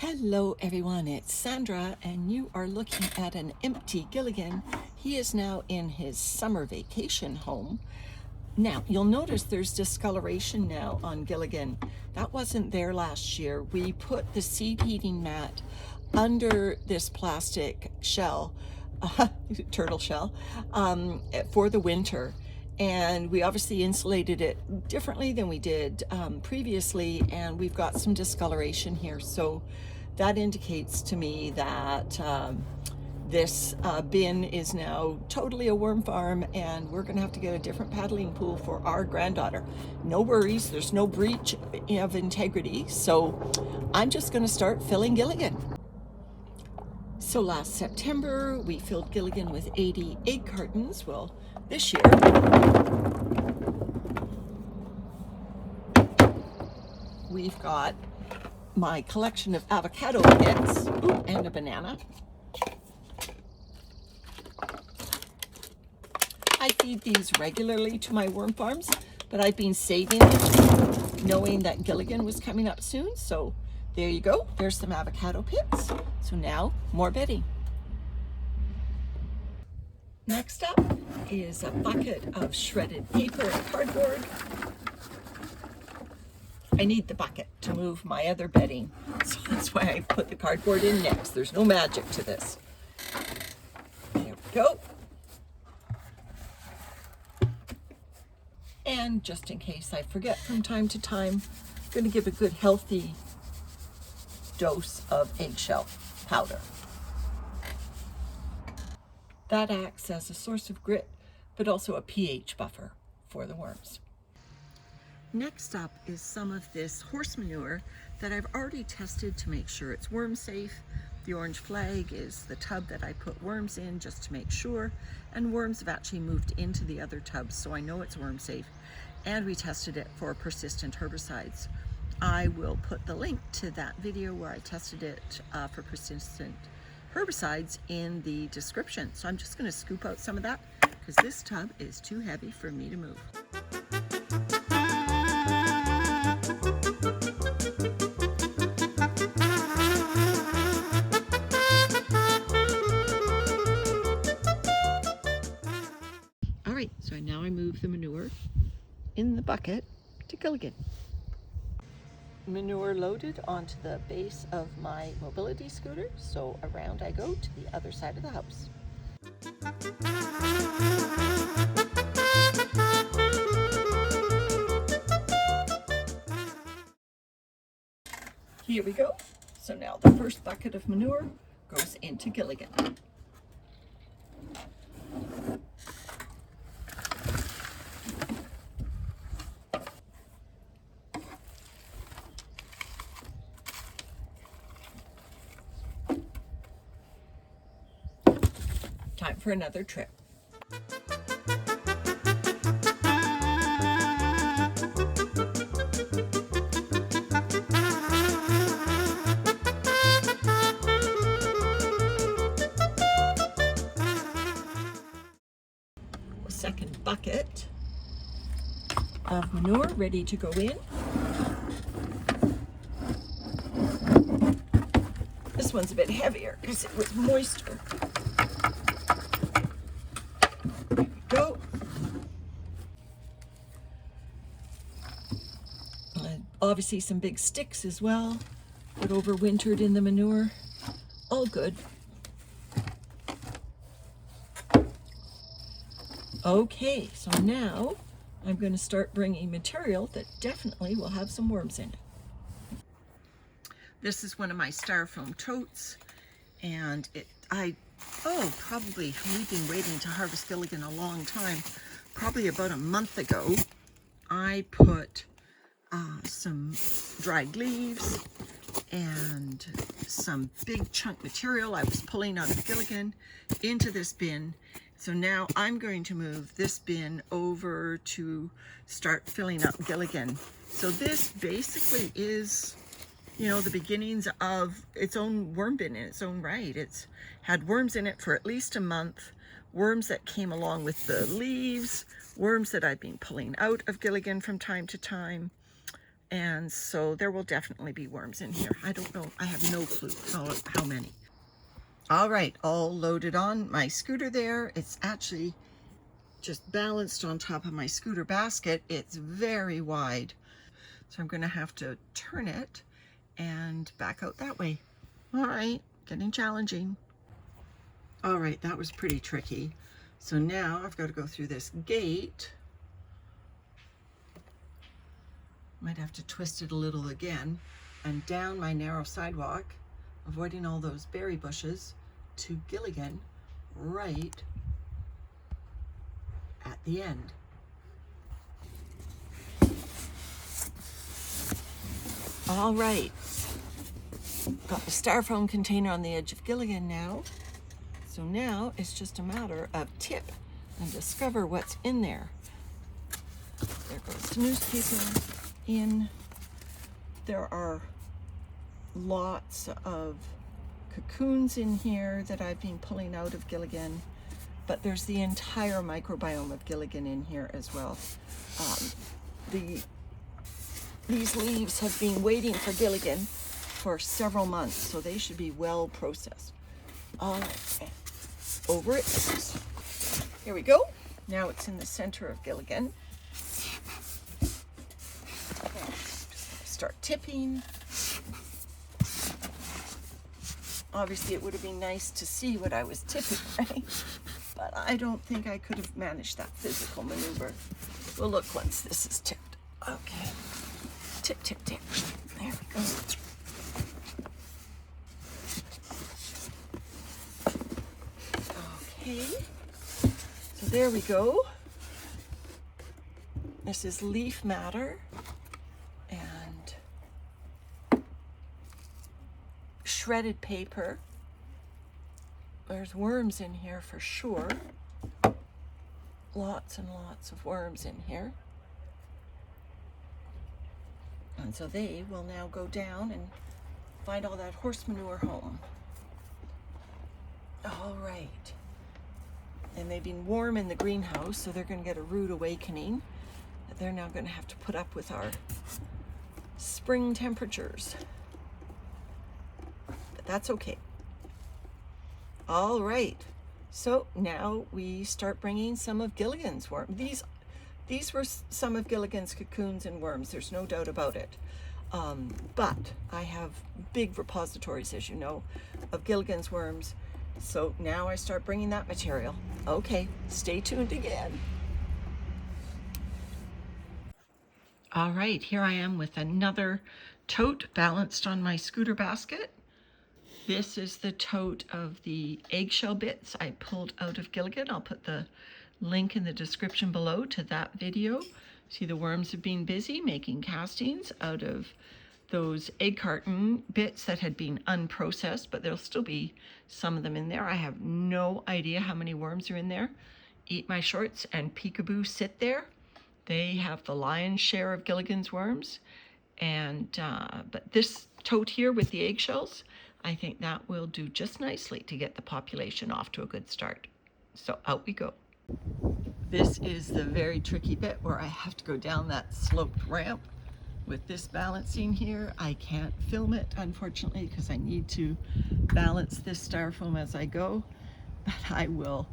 Hello everyone, it's Sandra and you are looking at an empty Gilligan. He is now in his summer vacation home. Now you'll notice there's discoloration now on Gilligan. That wasn't there last year. We put the seed heating mat under this plastic shell, turtle shell, for the winter. And we obviously insulated it differently than we did previously, and we've got some discoloration here. So that indicates to me that this bin is now totally a worm farm, and we're gonna have to get a different paddling pool for our granddaughter. No worries, there's no breach of integrity, so I'm just gonna start filling Gilligan. So last September, we filled Gilligan with 80 egg cartons. Well, this year, we've got my collection of avocado bits, and a banana. I feed these regularly to my worm farms, but I've been saving them, knowing that Gilligan was coming up soon. So there you go, there's some avocado pits. So now, more bedding. Next up is a bucket of shredded paper and cardboard. I need the bucket to move my other bedding, so that's why I put the cardboard in next. There's no magic to this. There we go. And just in case I forget from time to time, I'm going to give a good healthy dose of eggshell powder. That acts as a source of grit, but also a pH buffer for the worms. Next up is some of this horse manure that I've already tested to make sure it's worm safe. The orange flag is the tub that I put worms in just to make sure, and worms have actually moved into the other tubs, so I know it's worm safe. And we tested it for persistent herbicides. I will put the link to that video where I tested it for persistent herbicides in the description. So I'm just going to scoop out some of that because this tub is too heavy for me to move. All right, so now I move the manure in the bucket to Gilligan. Manure loaded onto the base of my mobility scooter, so around I go to the other side of the house. Here we go. So now the first bucket of manure goes into Gilligan. Time for another trip. Second bucket of manure ready to go in. This one's a bit heavier because it was moister. There we go. Obviously some big sticks as well that overwintered in the manure. All good. Okay, so now I'm going to start bringing material that definitely will have some worms in it. This is one of my styrofoam totes, and probably we've been waiting to harvest Gilligan a long time. Probably about a month ago, I put some dried leaves and some big chunk material I was pulling out of Gilligan into this bin. So now I'm going to move this bin over to start filling up Gilligan. So this basically is, you know, the beginnings of its own worm bin in its own right. It's had worms in it for at least a month, worms that came along with the leaves, worms that I've been pulling out of Gilligan from time to time. And so there will definitely be worms in here. I don't know, I have no clue how many. All right, all loaded on my scooter there. It's actually just balanced on top of my scooter basket. It's very wide. So I'm gonna have to turn it and back out that way. All right, getting challenging. All right, that was pretty tricky. So now I've got to go through this gate. Might have to twist it a little again, and down my narrow sidewalk, avoiding all those berry bushes, to Gilligan, right at the end. All right, got the styrofoam container on the edge of Gilligan now. So now it's just a matter of tip and discover what's in there. There goes the newspaper in. There are lots of cocoons in here that I've been pulling out of Gilligan, but there's the entire microbiome of Gilligan in here as well. These leaves have been waiting for Gilligan for several months, so they should be well processed. All right, over it goes. Here we go. Now it's in the center of Gilligan. Start tipping. Obviously, it would have been nice to see what I was tipping, right? But I don't think I could have managed that physical maneuver. We'll look once this is tipped. Okay. Tip, tip, tip. There we go. Okay. So there we go. This is leaf matter and shredded paper. There's worms in here for sure. Lots and lots of worms in here. And so they will now go down and find all that horse manure home. All right. And they've been warm in the greenhouse, so they're going to get a rude awakening. They're now going to have to put up with our spring temperatures. But that's okay. All right. So now we start bringing some of Gilligan's worms. These were some of Gilligan's cocoons and worms. There's no doubt about it. But I have big repositories, as you know, of Gilligan's worms. So now I start bringing that material. Okay, stay tuned again. All right, here I am with another tote balanced on my scooter basket. This is the tote of the Eggshell Bits I pulled out of Gilligan. I'll put the link in the description below to that video. See, the worms have been busy making castings out of those egg carton bits that had been unprocessed, but there'll still be some of them in there. I have no idea how many worms are in there. Eat My Shorts and Peekaboo sit there. They have the lion's share of Gilligan's worms. And but this tote here with the eggshells, I think that will do just nicely to get the population off to a good start. So out we go. This is the very tricky bit where I have to go down that sloped ramp with this balancing here. I can't film it, unfortunately, because I need to balance this styrofoam as I go, but I will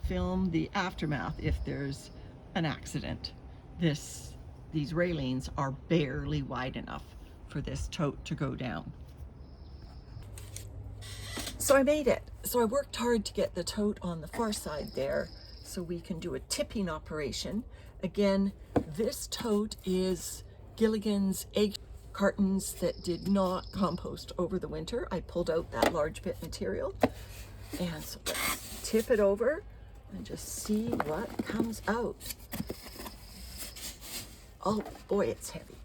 film the aftermath if there's an accident. These railings are barely wide enough for this tote to go down. So I made it. So I worked hard to get the tote on the far side there so we can do a tipping operation. Again, this tote is Gilligan's egg cartons that did not compost over the winter. I pulled out that large bit material. And so let's tip it over and just see what comes out. Oh boy, it's heavy.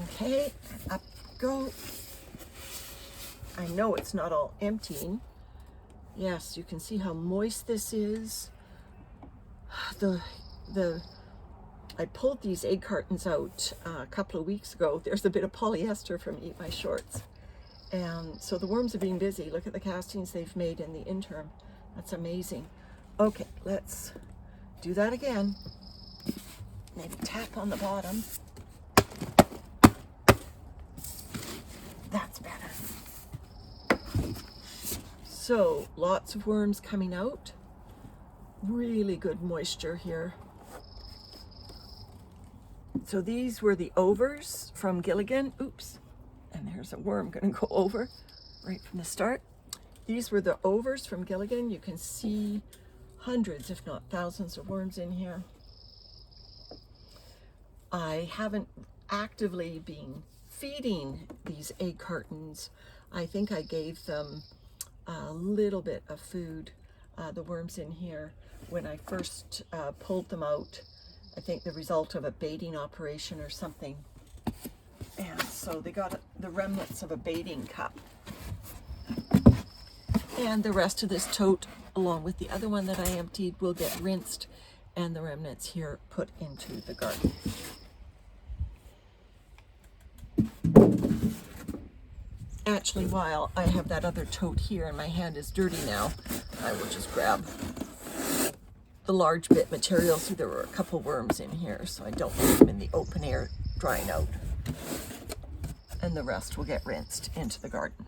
Okay, up go. I know it's not all emptying. Yes, you can see how moist this is. I pulled these egg cartons out a couple of weeks ago. There's a bit of polyester from Eat My Shorts. And so the worms are being busy. Look at the castings they've made in the interim. That's amazing. Okay, let's do that again. Maybe tap on the bottom. That's better. So lots of worms coming out. Really good moisture here. So these were the overs from Gilligan. Oops, and there's a worm going to go over right from the start. These were the overs from Gilligan. You can see hundreds, if not thousands, of worms in here. I haven't actively been feeding these egg cartons. I think I gave them a little bit of food, the worms in here, when I first pulled them out. I think the result of a baiting operation or something. And so they got the remnants of a baiting cup. And the rest of this tote, along with the other one that I emptied, will get rinsed and the remnants here put into the garden. Actually, while I have that other tote here and my hand is dirty now, I will just grab the large bit material. See, there were a couple worms in here, so I don't leave them in the open air drying out. And the rest will get rinsed into the garden.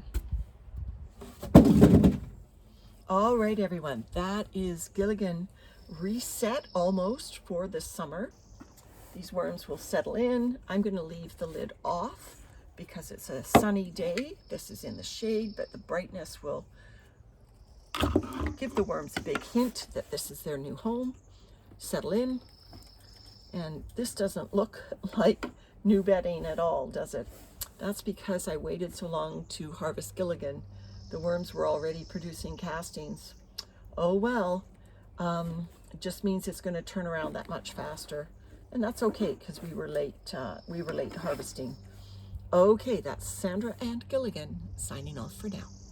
All right, everyone, that is Gilligan reset almost for the summer. These worms will settle in. I'm going to leave the lid off because it's a sunny day. This is in the shade, but the brightness will give the worms a big hint that this is their new home. Settle in. And this doesn't look like new bedding at all, does it? That's because I waited so long to harvest Gilligan. The worms were already producing castings. Oh well, it just means it's going to turn around that much faster. And that's okay because we were late harvesting. Okay, that's Sandra and Gilligan signing off for now.